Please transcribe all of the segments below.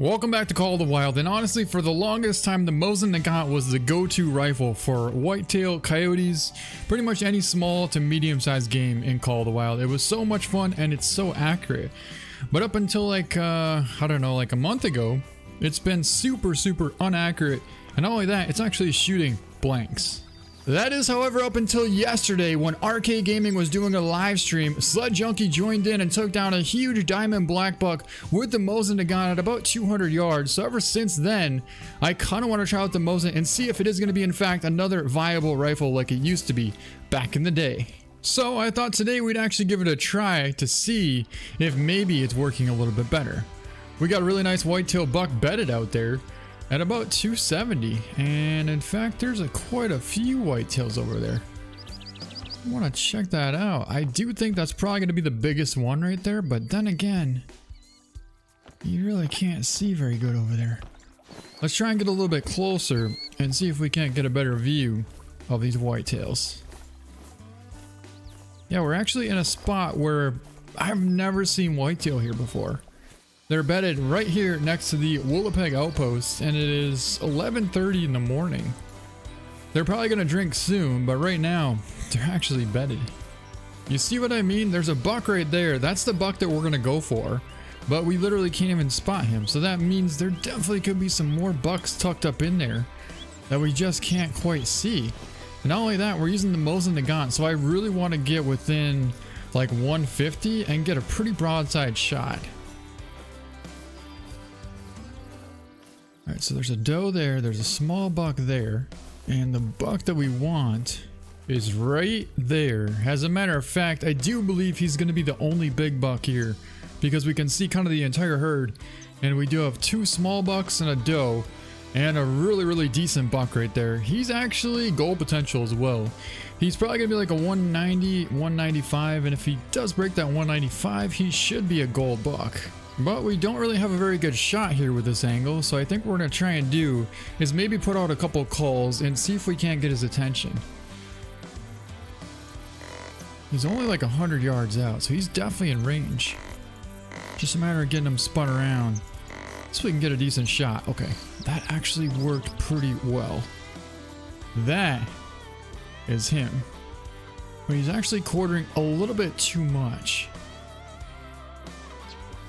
Welcome back to Call of the Wild, and honestly for the longest time the Mosin Nagant was the go-to rifle for whitetail, coyotes, pretty much any small to medium-sized game in Call of the Wild. It was so much fun and it's so accurate. But up until like, I don't know, like a month ago, it's been super inaccurate, and not only that, it's actually shooting blanks. That is, however, up until yesterday when Arcade Gaming was doing a live stream. Sled Junkie joined in and took down a huge diamond black buck with the Mosin Nagant at about 200 yards. So ever since then, I kind of want to try out the Mosin and see if it is going to be in fact another viable rifle like it used to be back in the day. So I thought today we'd actually give it a try to see if maybe it's working a little bit better. We got a really nice whitetail buck bedded out there at about 270, and in fact there's quite a few whitetails over there. I want to check that out. I do think that's probably going to be the biggest one right there, but then again, you really can't see very good over there. Let's try and get a little bit closer and see if we can't get a better view of these whitetails. Yeah, we're actually in a spot where I've never seen whitetail here before. They're bedded right here next to the Winnipeg outpost, and it is 11:30 in the morning. They're probably gonna drink soon, but right now they're actually bedded. You see what I mean? There's a buck right there. That's the buck that we're gonna go for, but we literally can't even spot him. So that means there definitely could be some more bucks tucked up in there that we just can't quite see. And not only that, we're using the Mosin Nagant, so I really want to get within like 150 and get a pretty broadside shot. Alright, so there's a doe there, there's a small buck there, and the buck that we want is right there. As a matter of fact, I do believe he's going to be the only big buck here, because we can see kind of the entire herd, and we do have two small bucks and a doe, and a really decent buck right there. He's actually gold potential as well. He's probably going to be like a 190, 195, and if he does break that 195, he should be a gold buck. But we don't really have a very good shot here with this angle, so I think what we're going to try and do is maybe put out a couple calls and see if we can't get his attention. He's only like 100 yards out, so he's definitely in range. Just a matter of getting him spun around so we can get a decent shot. Okay, that actually worked pretty well. That is him. But he's actually quartering a little bit too much.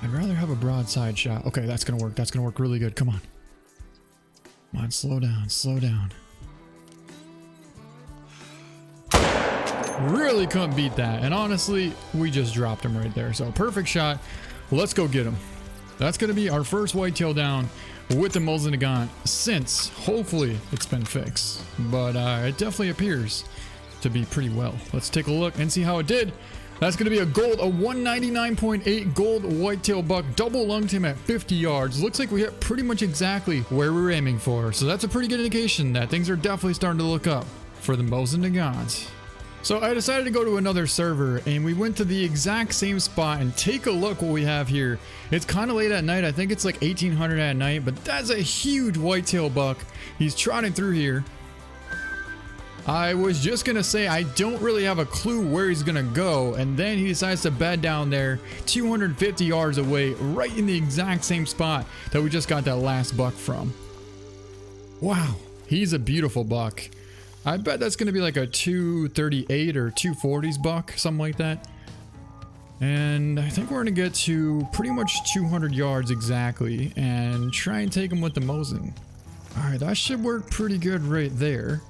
I'd rather have a broadside shot. Okay, that's gonna work. That's gonna work really good. Come on. Come on, slow down, slow down. Really couldn't beat that. And honestly, we just dropped him right there. So perfect shot. Let's go get him. That's gonna be our first whitetail down with the Mosin Nagant since hopefully it's been fixed. But it definitely appears to be pretty well. Let's take a look and see how it did. That's going to be a gold, a 199.8 gold whitetail buck, double lunged him at 50 yards. Looks like we hit pretty much exactly where we were aiming for. So that's a pretty good indication that things are definitely starting to look up for the Mosin Nagant. So I decided to go to another server and we went to the exact same spot and take a look what we have here. It's kind of late at night. I think it's like 1800 at night, but that's a huge whitetail buck. He's trotting through here. I was just gonna say I don't really have a clue where he's gonna go, and then he decides to bed down there 250 yards away, right in the exact same spot that we just got that last buck from. Wow, he's a beautiful buck. I bet that's gonna be like a 238 or 240s buck, something like that. And I think we're gonna get to pretty much 200 yards exactly and try and take him with the Mosin. Alright, that should work pretty good right there.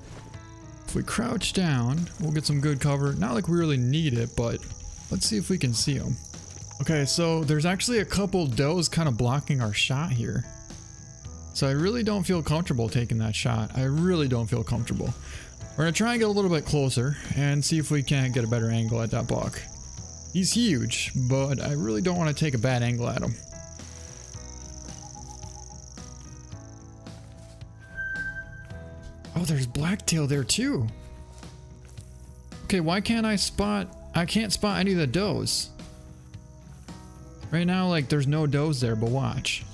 If we crouch down, we'll get some good cover. Not like we really need it, but let's see if we can see them. Okay, so there's actually a couple does kind of blocking our shot here. So I really don't feel comfortable taking that shot. I really don't feel comfortable. We're gonna try and get a little bit closer and see if we can't get a better angle at that buck. He's huge, but I really don't want to take a bad angle at him. Oh, there's blacktail there too. Okay, why can't I can't spot any of the does. Right now, like, there's no does there, but watch.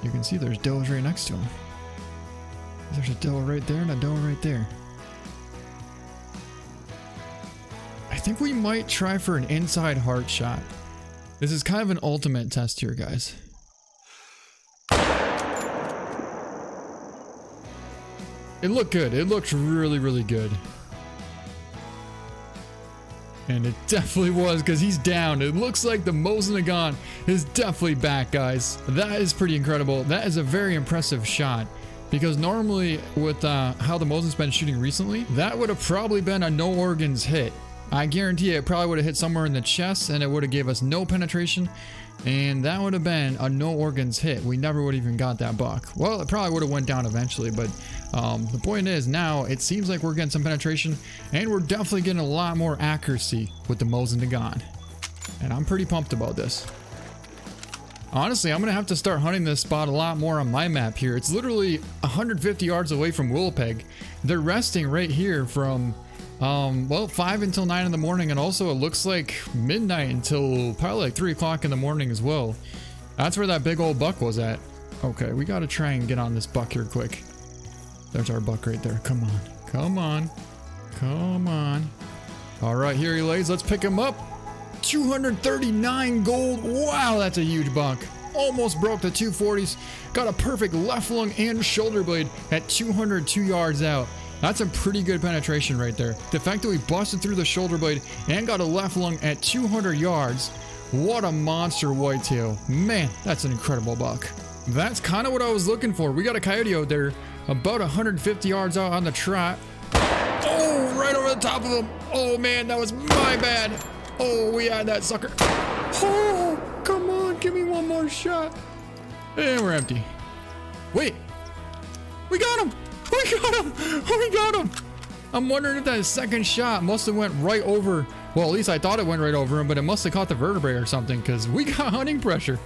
You can see there's does right next to him. There's a doe right there and a doe right there. I think we might try for an inside heart shot. This is kind of an ultimate test here, guys. It looked good. It looked really, really good. And it definitely was, because he's down. It looks like the Mosin Nagant is definitely back, guys. That is pretty incredible. That is a very impressive shot. Because normally, with how the Mosin's been shooting recently, that would have probably been a no organs hit. I guarantee it probably would have hit somewhere in the chest, and it would have gave us no penetration. And that would have been a no organs hit. We never would have even got that buck. Well, it probably would have went down eventually, but the point is now it seems like we're getting some penetration, and we're definitely getting a lot more accuracy with the Mosin Nagant. And I'm pretty pumped about this. Honestly, I'm gonna have to start hunting this spot a lot more on my map here. It's literally 150 yards away from Wilpeg. They're resting right here from well, 5 until 9 in the morning, and also it looks like midnight until probably like 3 o'clock in the morning as well. That's where that big old buck was at. Okay, we gotta try and get on this buck here quick. There's our buck right there. Come on, come on, come on. All right, here he lays. Let's pick him up. 239 gold. Wow, that's a huge buck. Almost broke the 240s. Got a perfect left lung and shoulder blade at 202 yards out. That's a pretty good penetration right there. The fact that we busted through the shoulder blade and got a left lung at 200 yards. What a monster whitetail. Man, that's an incredible buck. That's kind of what I was looking for. We got a coyote out there about 150 yards out on the trot. Oh, right over the top of him. Oh man, that was my bad. Oh, we had that sucker. Oh, come on, give me one more shot. And we're empty. Wait, we got him. We got him! We got him! I'm wondering if that second shot must have went right over, well, at least I thought it went right over him, but it must have caught the vertebrae or something, because we got hunting pressure.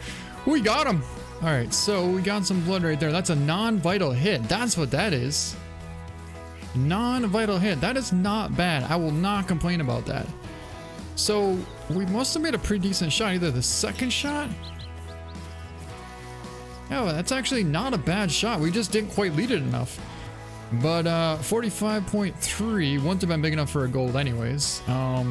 We got him! Alright, so we got some blood right there. That's a non-vital hit. That's what that is. Non-vital hit. That is not bad. I will not complain about that. So, we must have made a pretty decent shot. Either the second shot? Yeah, that's actually not a bad shot. We just didn't quite lead it enough. But 45.3 wouldn't have been big enough for a gold anyways. I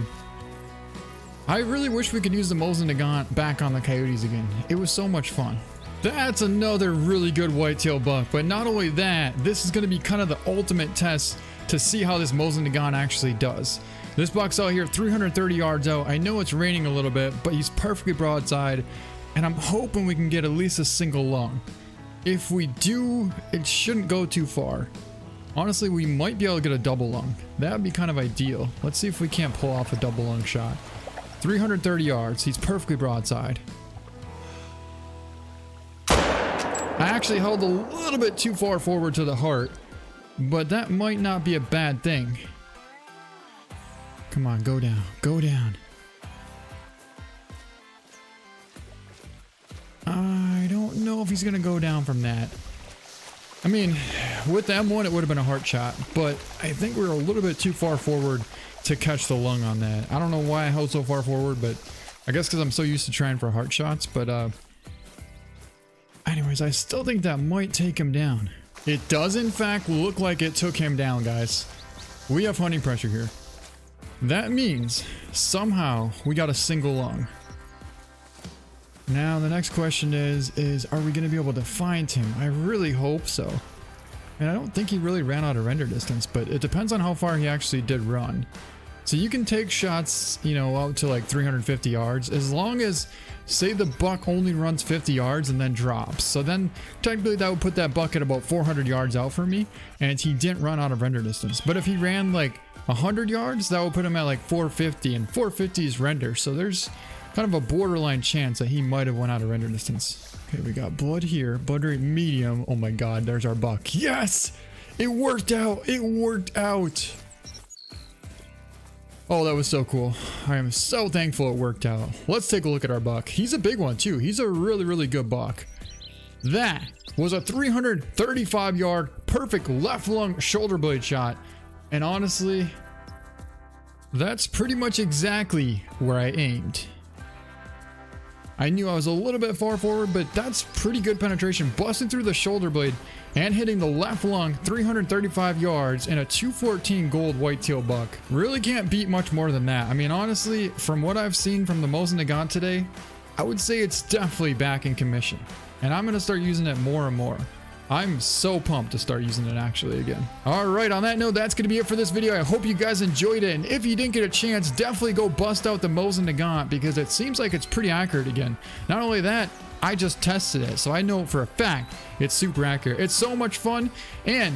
really wish we could use the Mosin Nagant back on the coyotes again. It was so much fun. That's another really good whitetail buck. But not only that, this is going to be kind of the ultimate test to see how this Mosin Nagant actually does. This buck's out here 330 yards out. I know it's raining a little bit, but he's perfectly broadside. And I'm hoping we can get at least a single lung. If we do, it shouldn't go too far. Honestly, we might be able to get a double lung. That would be kind of ideal. Let's see if we can't pull off a double lung shot. 330 yards. He's perfectly broadside. I actually held a little bit too far forward to the heart, but that might not be a bad thing. Come on, go down. Go down. I don't know if he's going to go down from that. I mean, with the M1, it would have been a heart shot, but I think we're a little bit too far forward to catch the lung on that. I don't know why I held so far forward, but I guess because I'm so used to trying for heart shots. But anyways, I still think that might take him down. It does, in fact, look like it took him down, guys. We have hunting pressure here. That means somehow we got a single lung. Now the next question is are we going to be able to find him? I really hope so. And I don't think he really ran out of render distance, but it depends on how far he actually did run. So you can take shots, you know, out to like 350 yards, as long as, say, the buck only runs 50 yards and then drops. So then technically that would put that buck at about 400 yards out for me, and he didn't run out of render distance. But if he ran like 100 yards, that would put him at like 450, and 450 is render. So there's kind of a borderline chance that he might have went out of render distance. Okay, we got blood here, blood rate medium. Oh my god, there's our buck. Yes! It worked out! It worked out! Oh, that was so cool. I am so thankful it worked out. Let's take a look at our buck. He's a big one too. He's a really, really good buck. That was a 335 yard, perfect left lung shoulder blade shot. And honestly, that's pretty much exactly where I aimed. I knew I was a little bit far forward, but that's pretty good penetration. Busting through the shoulder blade and hitting the left lung 335 yards in a 214 gold whitetail buck. Really can't beat much more than that. I mean, honestly, from what I've seen from the Mosin Nagant today, I would say it's definitely back in commission, and I'm going to start using it more and more. I'm so pumped to start using it actually again. All right, on that note, that's going to be it for this video. I hope you guys enjoyed it. And if you didn't get a chance, definitely go bust out the Mosin Nagant because it seems like it's pretty accurate again. Not only that, I just tested it, so I know for a fact it's super accurate. It's so much fun. And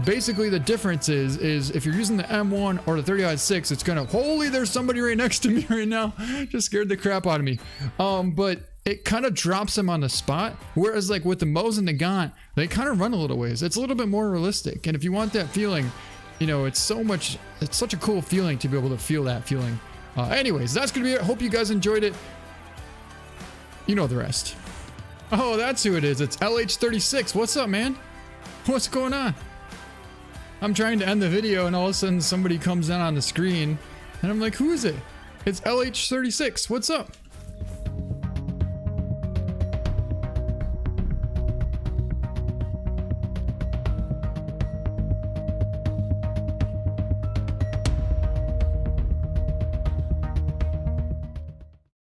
basically the difference is if you're using the M1 or the 30-06, it's gonna, holy, there's somebody right next to me right now. Just scared the crap out of me. But it kind of drops them on the spot. Whereas like with the Mosin Nagant, they kind of run a little ways. It's a little bit more realistic. And if you want that feeling, you know, it's such a cool feeling to be able to feel that feeling. Anyways, that's gonna be it. Hope you guys enjoyed it. You know the rest. Oh, that's who it is. It's LH36. What's up, man? What's going on? I'm trying to end the video and all of a sudden somebody comes in on the screen and I'm like, who is it? It's LH36. What's up?